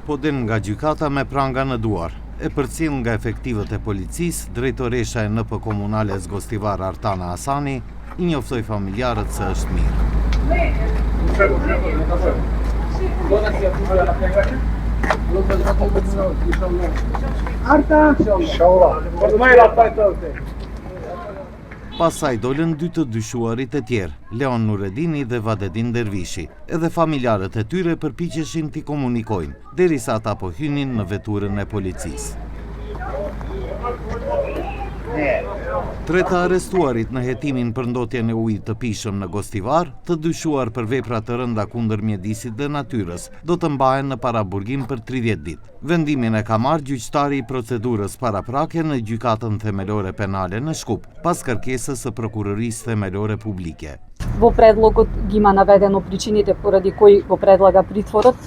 Podin nga gjykata me pranga në duar. E përcjell nga efektivët e policisë, drejtoresha e NP komunale Zgostivar Artana Hasani I njoftoi familjarët se është mirë. Pasaj dolën dy të dyshuarit e tjerë, Leon Nuredini dhe Vadedin Dervishi. Edhe familjarët e tyre përpiqeshin t'i komunikojnë, derisa ata po hynin në veturën e policisë. Tre të arrestuarit në hetimin për ndotjen e ujit të pishëm në Gostivar, të dyshuar për vepra të rënda kundër mjedisit dhe natyrës, do të mbahen në paraburgim për 30 ditë. Vendimin e ka marrë gjyqtari I procedurës paraprake në gjykatën themelore penale në Shkup, pas kërkesës së prokurorisë themelore publike. Во предлогот ги има наведено причините поради кои го предлага притворот,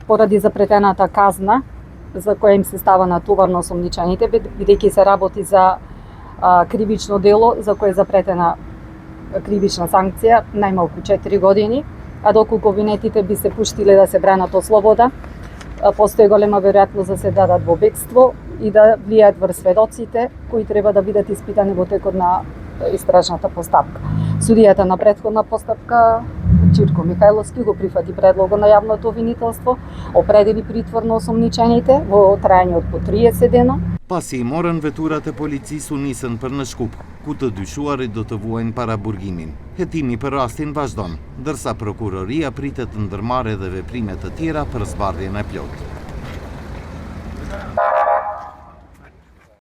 поради запретената казна за која им се става натовар на осомничените, бидејќи се работи за кривично дело за кое е запретена кривична санкција најмалку 4 години, а доколку обвинетите би се пуштиле да се бранат од слобода, постои голема веројатност да се дадат во бегство и да влијаат врз сведоците кои треба да бидат испитани во текот на истражната постапка. Судијата на претходна постапка Чирко Михајловски го прифати предлогот на јавното обвинителство, определи притвор на осомничените во трајање од по 30 дена. Pasi I morën veturat e policisë u nisën për në Shkup, ku të dyshuarit do të vuajnë para burgimin. Hetimi për rastin vazhdon, ndërsa prokuroria pritet të ndërmarrë edhe veprime të tjera për zbardhjen e plotë.